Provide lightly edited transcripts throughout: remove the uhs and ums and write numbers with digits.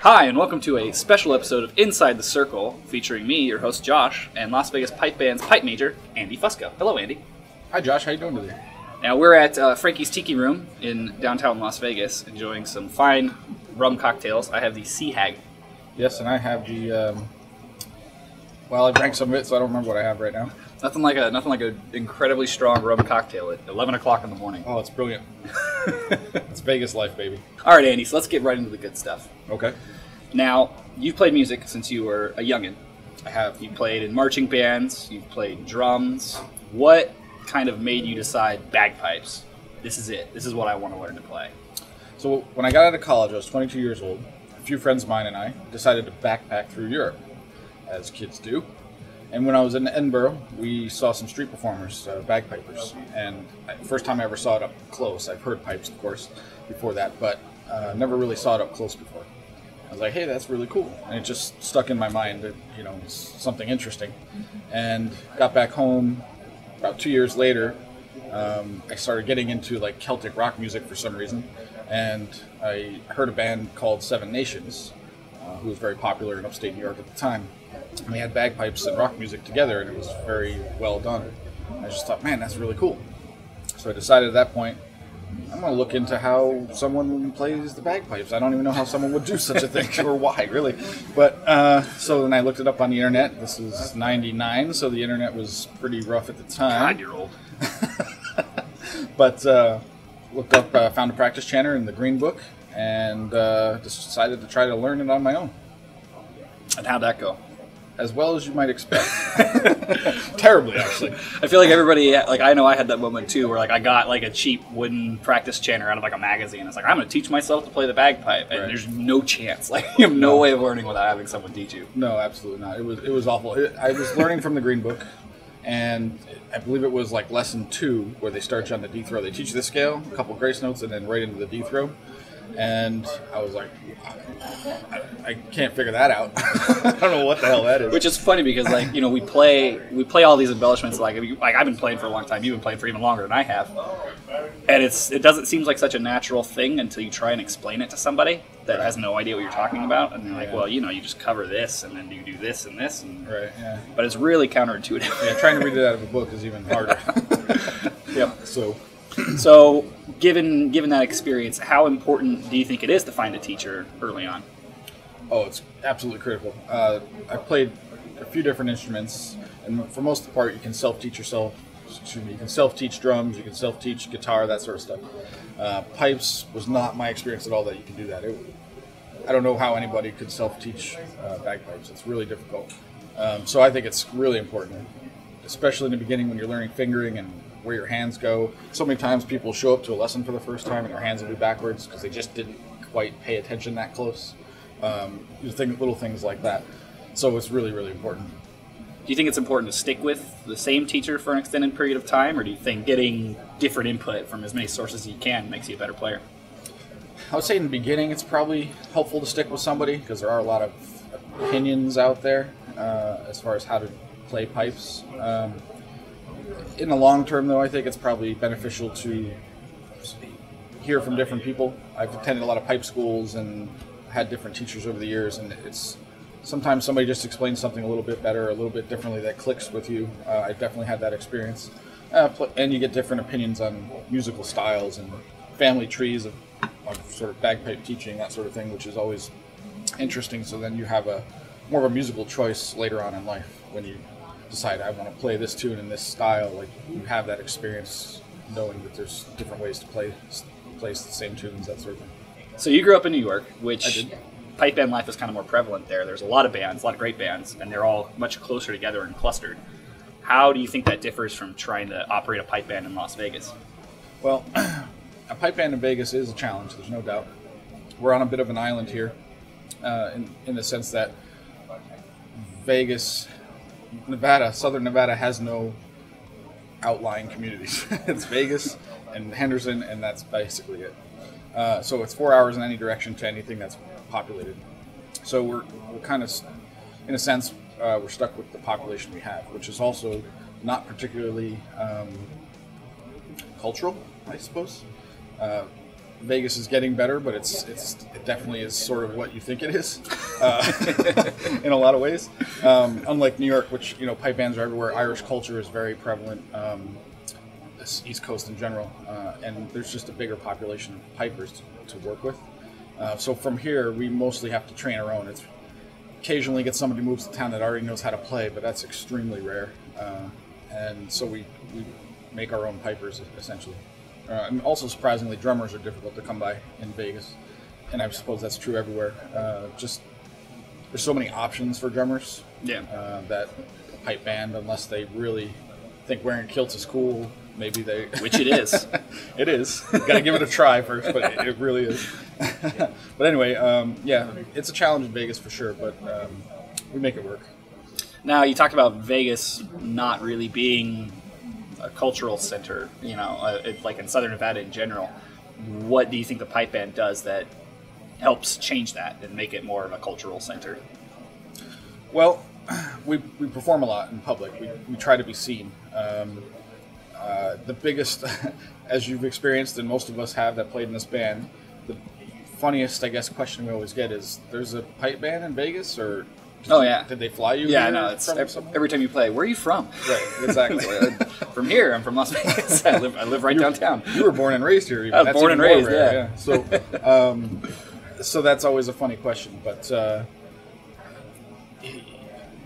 Hi, and welcome to a special episode of Inside the Circle, featuring me, your host Josh, and Las Vegas Pipe Band's pipe major, Andy Fusco. Hello, Andy. Hi, Josh. How you doing today? Now, we're at Frankie's Tiki Room in downtown Las Vegas, enjoying some fine rum cocktails. I have the Sea Hag. Yes, and I have the, well, I drank some of it, so I don't remember what I have right now. Nothing like an incredibly strong rum cocktail at 11 o'clock in the morning. Oh, it's brilliant. It's Vegas life, baby. All right, Andy, so let's get right into the good stuff. Okay. Now, you've played music since you were a youngin'. I have. You played in marching bands, you've played drums. What kind of made you decide bagpipes? This is it. This is what I want to learn to play. So when I got out of college, I was 22 years old. A few friends of mine and I decided to backpack through Europe, as kids do. And when I was in Edinburgh, we saw some street performers, bagpipers. And first time I ever saw it up close. I've heard pipes, of course, before that, but never really saw it up close before. I was like, hey, that's really cool. And it just stuck in my mind that, you know, it's something interesting. And got back home about 2 years later. I started getting into like Celtic rock music for some reason. And I heard a band called Seven Nations, who was very popular in upstate New York at the time. And they had bagpipes and rock music together, and it was very well done. I just thought, man, that's really cool. So I decided at that point, I'm going to look into how someone plays the bagpipes. I don't even know how someone would do such a thing, or why, really. But so then I looked it up on the internet. This was '99, so the internet was pretty rough at the time. God, you're old. But looked up, found a practice chanter in the Green Book, and decided to try to learn it on my own. And how'd that go? As well as you might expect. Terribly, actually. I feel like everybody, like I know I had that moment too, where like I got like a cheap wooden practice chanter out of like a magazine. It's like, I'm going to teach myself to play the bagpipe, and there's no chance. Like you have no way of learning without having someone teach you. No, absolutely not. It was awful. I was learning from the Green Book, and I believe it was like lesson 2 where they start you on the D throw. They teach you the scale, a couple grace notes, and then right into the D throw. And I was like, I can't figure that out. I don't know what the hell that is. Which is funny because, like, you know, we play all these embellishments. Like I've been playing for a long time. You've been playing for even longer than I have. And it doesn't seem like such a natural thing until you try and explain it to somebody that has no idea what you're talking about. And they're like, well, you know, you just cover this and then you do this and this. And, right. Yeah. But it's really counterintuitive. Yeah. Trying to read it out of a book is even harder. Yep. So, given that experience, how important do you think it is to find a teacher early on? Oh, it's absolutely critical. I've played a few different instruments, and for most of the part, you can self-teach yourself. Excuse me, you can self-teach drums, you can self-teach guitar, that sort of stuff. Pipes was not my experience at all that you can do that. I don't know how anybody could self-teach bagpipes. It's really difficult. So I think it's really important, especially in the beginning when you're learning fingering and where your hands go. So many times people show up to a lesson for the first time and their hands will be backwards because they just didn't quite pay attention that close. You think little things like that. So it's really, really important. Do you think it's important to stick with the same teacher for an extended period of time, or do you think getting different input from as many sources as you can makes you a better player? I would say in the beginning it's probably helpful to stick with somebody because there are a lot of opinions out there as far as how to play pipes. In the long term, though, I think it's probably beneficial to hear from different people. I've attended a lot of pipe schools and had different teachers over the years, and it's sometimes somebody just explains something a little bit better, a little bit differently that clicks with you. I've definitely had that experience. And you get different opinions on musical styles and family trees of sort of bagpipe teaching, that sort of thing, which is always interesting. So then you have more of a musical choice later on in life when you decide I want to play this tune in this style. Like you have that experience knowing that there's different ways to play the same tunes, that sort of thing. So you grew up in New York, which I did. Pipe band life is kind of more prevalent there. There's a lot of bands, a lot of great bands, and they're all much closer together and clustered. How do you think that differs from trying to operate a pipe band in Las Vegas? Well, a pipe band in Vegas is a challenge, there's no doubt. We're on a bit of an island here in the sense that Vegas, Nevada, Southern Nevada has no outlying communities. It's Vegas and Henderson, and that's basically it. So it's 4 hours in any direction to anything that's populated. So we're kind of, in a sense, we're stuck with the population we have, which is also not particularly cultural, I suppose. Vegas is getting better, but it definitely is sort of what you think it is in a lot of ways. Unlike New York, which pipe bands are everywhere. Irish culture is very prevalent. This East Coast in general, and there's just a bigger population of pipers to work with. So from here, we mostly have to train our own. It's occasionally get somebody who moves to town that already knows how to play, but that's extremely rare. And so we make our own pipers essentially. And also, surprisingly, drummers are difficult to come by in Vegas, and I suppose that's true everywhere. Just there's so many options for drummers. Yeah. That a pipe band, unless they really think wearing kilts is cool, maybe they. Which it is. It is. Got to give it a try first, but it really is. But anyway, yeah, it's a challenge in Vegas for sure, but we make it work. Now, you talked about Vegas not really being a cultural center, like in Southern Nevada in general. What do you think the pipe band does that helps change that and make it more of a cultural center? Well, we perform a lot in public. We try to be seen. The biggest, as you've experienced, and most of us have that played in this band, the funniest, I guess, question we always get is, there's a pipe band in Vegas, or did they fly you? Yeah, no, it's every time you play, where are you from? Right, exactly. From here, I'm from Las Vegas. I live right downtown. You were born and raised here. Even. I was born and raised, yeah. So that's always a funny question, but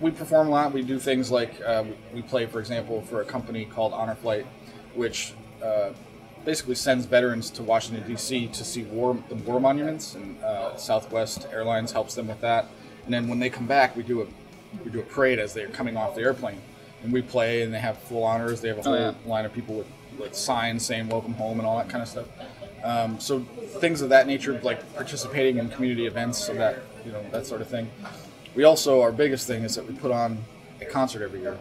we perform a lot. We do things like we play, for example, for a company called Honor Flight, which basically sends veterans to Washington, D.C. to see the war monuments, and Southwest Airlines helps them with that. And then when they come back, we do a parade as they're coming off the airplane, and we play, and they have full honors. They have a whole line of people with signs saying "Welcome Home" and all that kind of stuff. So things of that nature, like participating in community events, so that that sort of thing. We also, our biggest thing is that we put on a concert every year.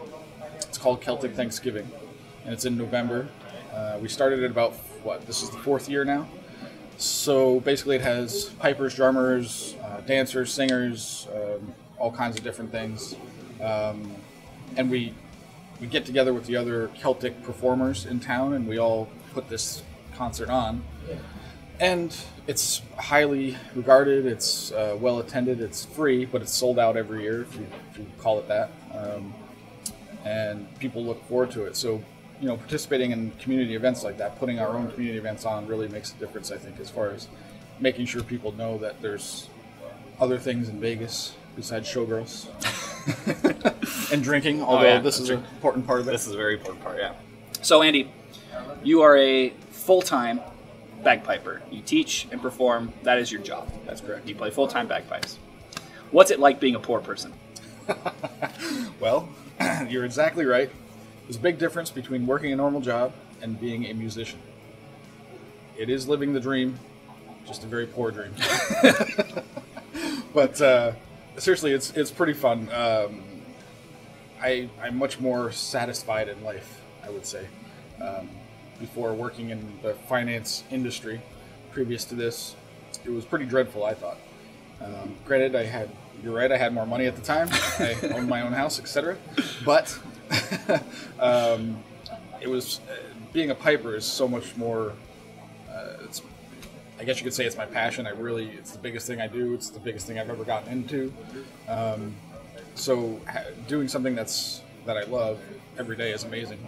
It's called Celtic Thanksgiving, and it's in November. We started it about this is the 4th year now. So basically, it has pipers, drummers, dancers, singers, all kinds of different things, and we get together with the other Celtic performers in town, and we all put this concert on. And it's highly regarded. It's well attended. It's free, but it's sold out every year, if you call it that. And people look forward to it. So, participating in community events like that, putting our own community events on, really makes a difference, I think, as far as making sure people know that there's other things in Vegas besides showgirls and drinking. Although this is an important part of it. This is a very important part. Yeah. So, Andy, you are a full-time bagpiper. You teach and perform. That is your job. That's correct. You play full-time bagpipes. What's it like being a poor person? Well, you're exactly right. There's a big difference between working a normal job and being a musician. It is living the dream, just a very poor dream. But seriously, it's pretty fun. I'm much more satisfied in life, I would say. Before working in the finance industry, previous to this, it was pretty dreadful, I thought. Granted, you're right, I had more money at the time. I owned my own house, etc. But it was being a piper is so much more. I guess you could say it's my passion. It's the biggest thing I do. It's the biggest thing I've ever gotten into. So doing something that I love every day is amazing.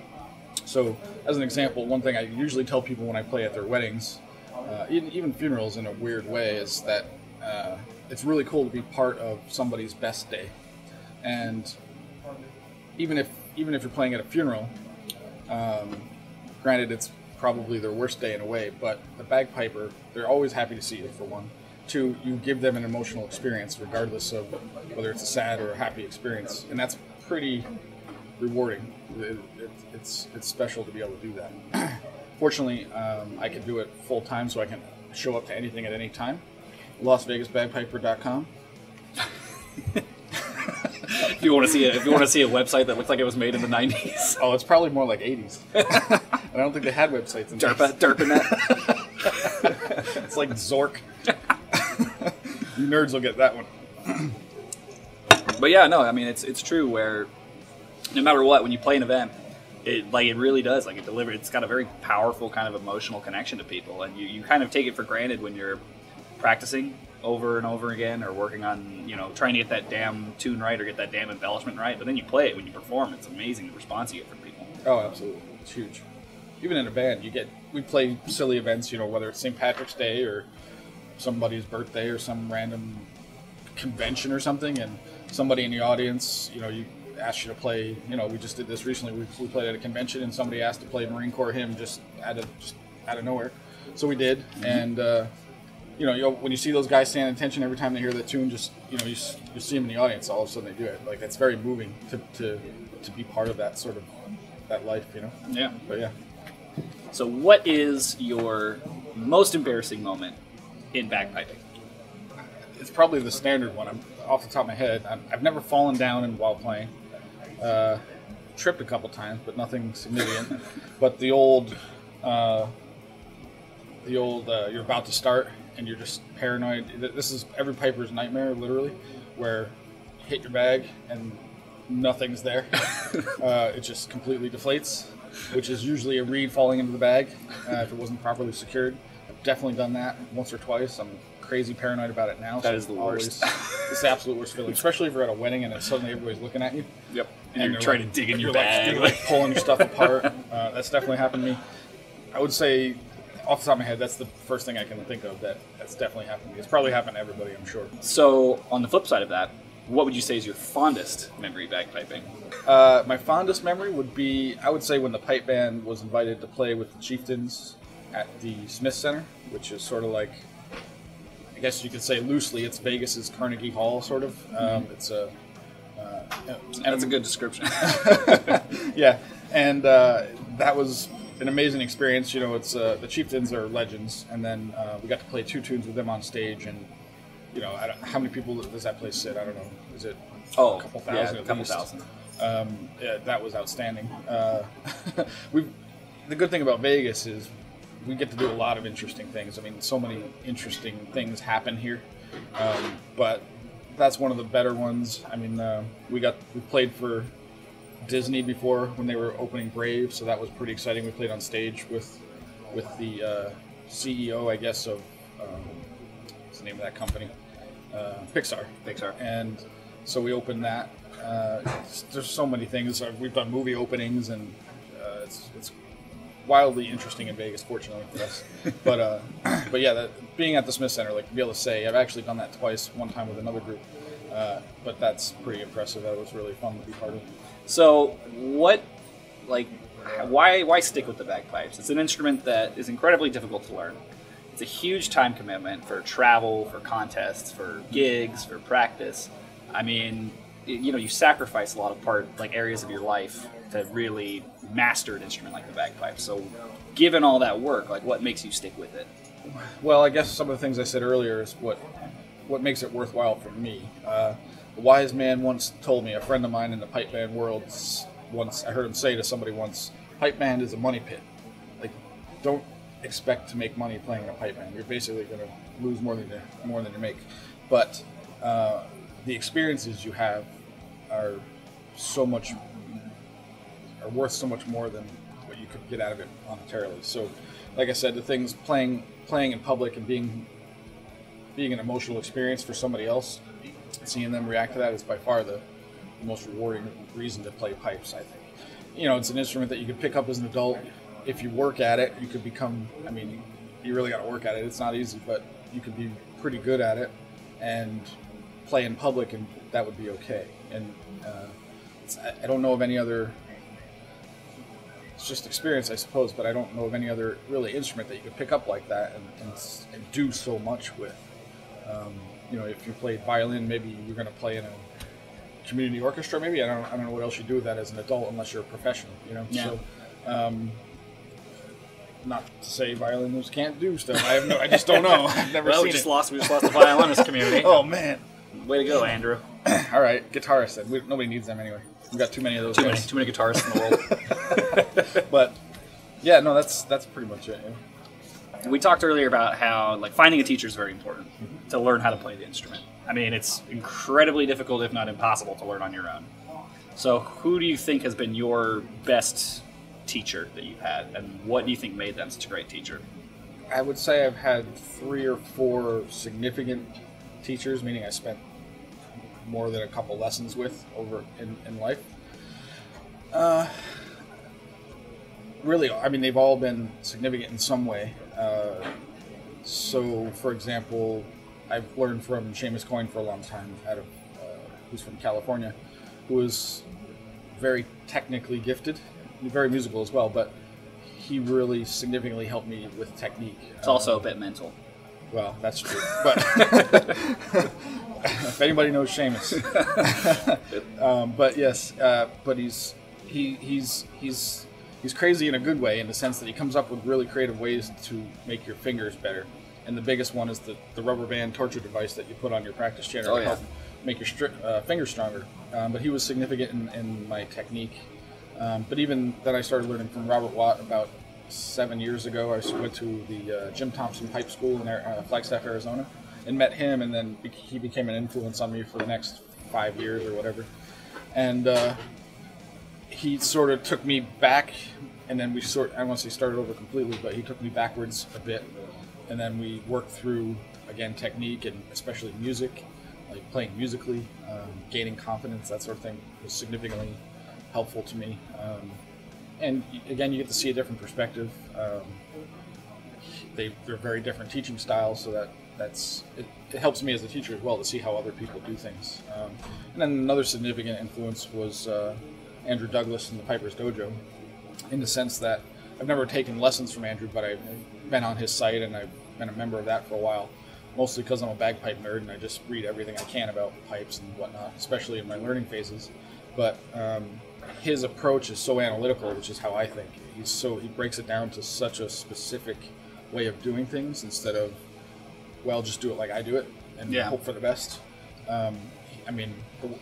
So, as an example, one thing I usually tell people when I play at their weddings, even funerals in a weird way, is that it's really cool to be part of somebody's best day. And even if you're playing at a funeral, granted it's probably their worst day in a way, but the bagpiper, they're always happy to see you, for one. Two, you give them an emotional experience regardless of whether it's a sad or a happy experience, and that's pretty rewarding. It's special to be able to do that. Fortunately, I can do it full time, so I can show up to anything at any time. LasVegasBagpiper.com. If you want to see a website that looks like it was made in the 90s. Oh, it's probably more like 80s. I don't think they had websites in DARPANET. It's like Zork. You nerds will get that one. But yeah, no, I mean it's true where no matter what, when you play an event, It really does. Like, it's got a very powerful kind of emotional connection to people, and you kind of take it for granted when you're practicing over and over again, or working on, trying to get that damn tune right or get that damn embellishment right. But then you play it when you perform. It's amazing the response you get from people. Oh, absolutely. It's huge. Even in a band, we play silly events, whether it's St. Patrick's Day or somebody's birthday or some random convention or something, and somebody in the audience, you ask you to play, we just did this recently. We played at a convention, and somebody asked to play Marine Corps hymn just out of nowhere. So we did, and when you see those guys stand at attention every time they hear that tune, just you see them in the audience, all of a sudden they do it. Like, it's very moving to be part of that sort of that life, Yeah. But yeah. So, what is your most embarrassing moment in bagpiping? It's probably the standard one. I'm off the top of my head. I've never fallen down while playing. Tripped a couple times, but nothing significant. But the old you're about to start and you're just paranoid. This is every piper's nightmare, literally, where you hit your bag and nothing's there. It just completely deflates, which is usually a reed falling into the bag if it wasn't properly secured. I've definitely done that once or twice. I'm crazy paranoid about it now. That is the worst. It's the absolute worst feeling, especially if you're at a wedding and then suddenly everybody's looking at you. Yep. And you're trying to dig in your bag. You're pulling your stuff apart. That's definitely happened to me. I would say, off the top of my head, that's the first thing I can think of that's definitely happened to me. It's probably happened to everybody, I'm sure. So, on the flip side of that, what would you say is your fondest memory bagpiping? My fondest memory would be, I would say, when the pipe band was invited to play with the Chieftains at the Smith Center, which is sort of like, I guess you could say loosely, it's Vegas's Carnegie Hall, sort of. It's a... That's a good description. Yeah, and that was an amazing experience. It's the Chieftains are legends, and then we got to play 2 tunes with them on stage, and how many people does that place sit? I don't know. Is it a couple thousand? Yeah, a couple thousand. Yeah, that was outstanding. The good thing about Vegas is we get to do a lot of interesting things. I mean, so many interesting things happen here, but that's one of the better ones. I mean, we played for Disney before when they were opening Brave, so that was pretty exciting. We played on stage with the CEO, I guess, of what's the name of that company? Pixar. And so we opened that. There's so many things. We've done movie openings, and it's wildly interesting in Vegas, fortunately for us. But yeah, being at the Smith Center, like, to be able to say, I've actually done that twice, one time with another group. But that's pretty impressive. That was really fun to be part of. So, why stick with the bagpipes? It's an instrument that is incredibly difficult to learn. It's a huge time commitment for travel, for contests, for gigs, for practice. I mean, you sacrifice a lot of areas of your life to really master an instrument like the bagpipe. So, given all that work, what makes you stick with it? Well, I guess some of the things I said earlier is what makes it worthwhile for me. A wise man once told me, a friend of mine in the pipe band world, I heard him say to somebody once, pipe band is a money pit. Like, don't expect to make money playing in a pipe band. You're basically going to lose more than you make. But the experiences you have are worth so much more than what you could get out of it monetarily. So, like I said, the things playing in public and being an emotional experience for somebody else, seeing them react to that is by far the most rewarding reason to play pipes, I think. It's an instrument that you can pick up as an adult. If you work at it, you could become, you really got to work at it. It's not easy, but you could be pretty good at it and play in public, and that would be okay. And I don't know of any other, it's just experience, I suppose, but I don't know of any other really instrument that you could pick up like that and do so much with. If you played violin, maybe you're going to play in a community orchestra. Maybe I don't know what else you do with that as an adult unless you're a professional. Yeah. So, not to say violinist can't do stuff. I just don't know. I've never seen we just lost the violinist community. Oh man, way to go, Andrew. All right, guitarists. Then nobody needs them anyway. We've got too many of those. Too many guitarists in the world. But yeah, no, that's pretty much it. Yeah. We talked earlier about how finding a teacher is very important to learn how to play the instrument. It's incredibly difficult, if not impossible, to learn on your own. So who do you think has been your best teacher that you've had, and what do you think made them such a great teacher? I would say I've had 3 or 4 significant teachers, meaning I spent more than a couple lessons with over in life. Really, I mean, they've all been significant in some way. So, for example, I've learned from Seamus Coyne for a long time, who's from California, who is very technically gifted, very musical as well, but he really significantly helped me with technique. It's also a bit mental. Well, that's true. But if anybody knows Seamus, but yes, but he's crazy in a good way, in the sense that he comes up with really creative ways to make your fingers better. And the biggest one is the rubber band torture device that you put on your practice chanter to help make your fingers stronger. But he was significant in my technique. But even then, I started learning from Robert Watt about 7 years ago. I went to the Jim Thompson Pipe School in Flagstaff, Arizona, and met him, and then he became an influence on me for the next 5 years or whatever. And he sort of took me back, and then I won't say started over completely, but he took me backwards a bit, and then we worked through, again, technique, and especially music, like playing musically, gaining confidence, that sort of thing was significantly helpful to me. And again, you get to see a different perspective. They're very different teaching styles, so it helps me as a teacher as well to see how other people do things. And then another significant influence was Andrew Douglas in the Piper's Dojo, in the sense that I've never taken lessons from Andrew, but I've been on his site and I've been a member of that for a while, mostly because I'm a bagpipe nerd and I just read everything I can about pipes and whatnot, especially in my learning phases. But his approach is so analytical, which is how I think. He breaks it down to such a specific way of doing things, instead of, well, just do it like I do it and hope for the best. I mean,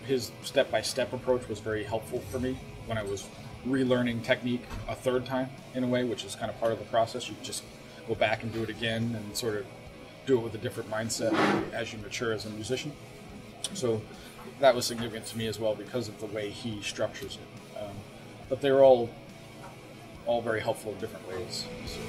his step-by-step approach was very helpful for me when I was relearning technique a third time, in a way, which is kind of part of the process. You just go back and do it again and sort of do it with a different mindset as you mature as a musician. So that was significant to me as well because of the way he structures it. But they were all very helpful in different ways. So.